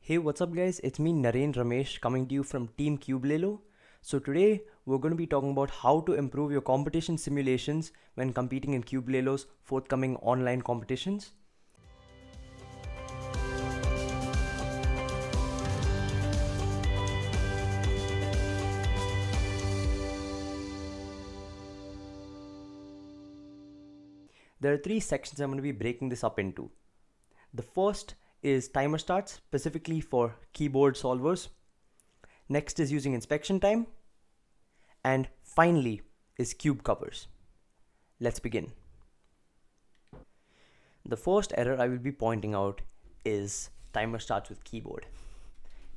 Hey, what's up guys? It's me Naren Ramesh coming to you from Team Cubelelo. So today we're going to be talking about how to improve your competition simulations when competing in Cubelelo's forthcoming online competitions. There are three sections I'm going to be breaking this up into. The first is timer starts, specifically for keyboard solvers. Next is using inspection time. And finally is cube covers. Let's begin. The first error I will be pointing out is timer starts with keyboard.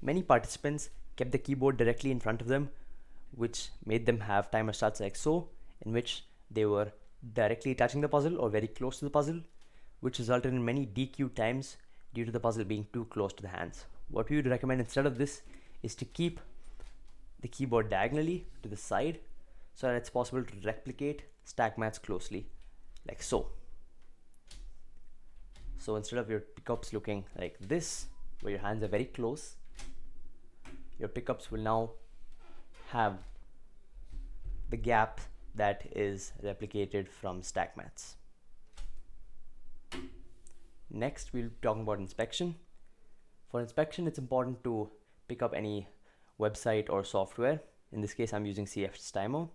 Many participants kept the keyboard directly in front of them, which made them have timer starts like so, in which they were directly touching the puzzle or very close to the puzzle, which resulted in many DQ times due to the puzzle being too close to the hands. What we would recommend instead of this is to keep the keyboard diagonally to the side so that it's possible to replicate stack mats closely, like so. So instead of your pickups looking like this, where your hands are very close, your pickups will now have the gap that is replicated from stack mats. Next, we'll be talking about inspection. For inspection, it's important to pick up any website or software. In this case, I'm using CF Timer,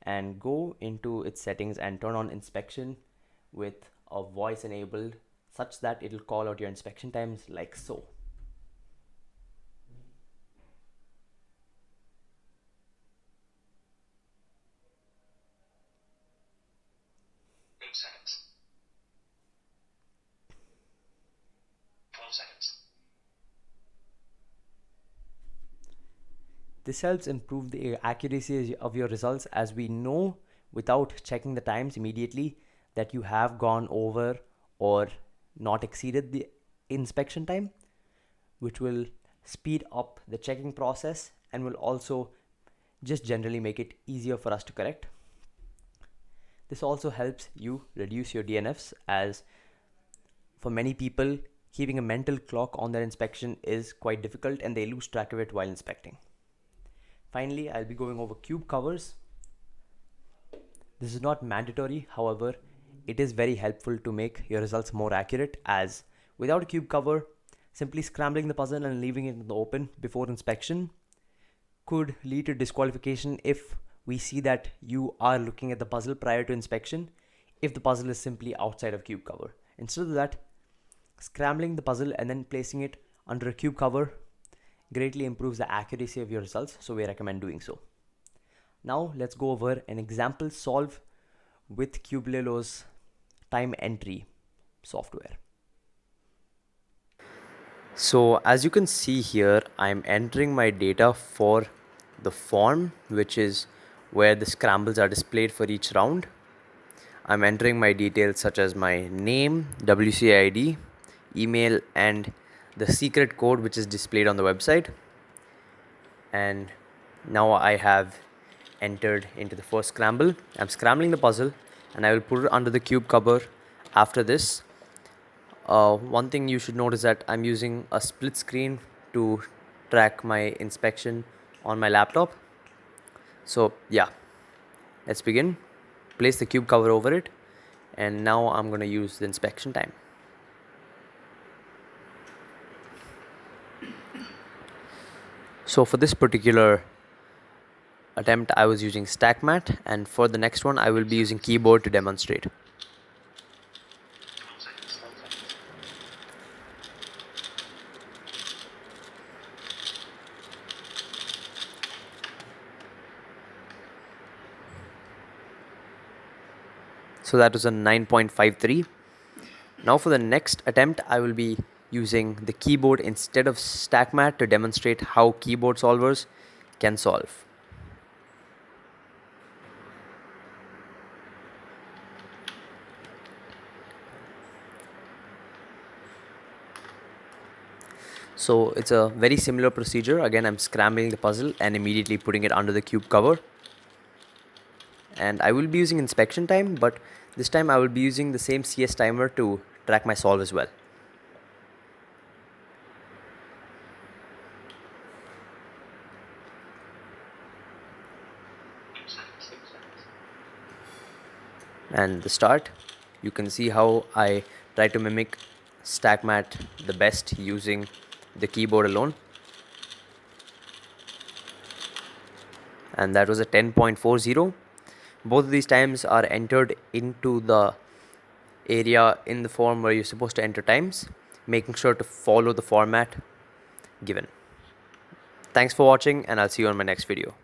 and go into its settings and turn on inspection with a voice enabled such that it'll call out your inspection times like so. Seconds. 12 seconds. This helps improve the accuracy of your results, as we know without checking the times immediately that you have gone over or not exceeded the inspection time, which will speed up the checking process and will also just generally make it easier for us to correct. This also helps you reduce your DNFs, as for many people, keeping a mental clock on their inspection is quite difficult and they lose track of it while inspecting. Finally, I'll be going over cube covers. This is not mandatory, however, it is very helpful to make your results more accurate, as without a cube cover, simply scrambling the puzzle and leaving it in the open before inspection could lead to disqualification if we see that you are looking at the puzzle prior to inspection, if the puzzle is simply outside of cube cover. Instead of that, scrambling the puzzle and then placing it under a cube cover greatly improves the accuracy of your results, so we recommend doing so. Now let's go over an example solve with Cubelelo's time entry software. So as you can see here, I'm entering my data for the form, which is where the scrambles are displayed for each round. I'm entering my details such as my name, WCID, email, and the secret code which is displayed on the website. And now I have entered into the first scramble. I'm scrambling the puzzle and I will put it under the cube cover after this. One thing you should notice that I'm using a split screen to track my inspection on my laptop. So yeah, let's begin. Place the cube cover over it, and now I'm going to use the inspection time. So for this particular attempt, I was using stack mat, and for the next one I will be using keyboard to demonstrate. So that was a 9.53. Now for the next attempt, I will be using the keyboard instead of stack mat to demonstrate how keyboard solvers can solve. So it's a very similar procedure. Again, I'm scrambling the puzzle and immediately putting it under the cube cover. And I will be using inspection time, but this time I will be using the same CS timer to track my solve as well. And the start, you can see how I try to mimic stack mat the best using the keyboard alone. And that was a 10.40. Both of these times are entered into the area in the form where you're supposed to enter times, making sure to follow the format given. Thanks for watching, and I'll see you on my next video.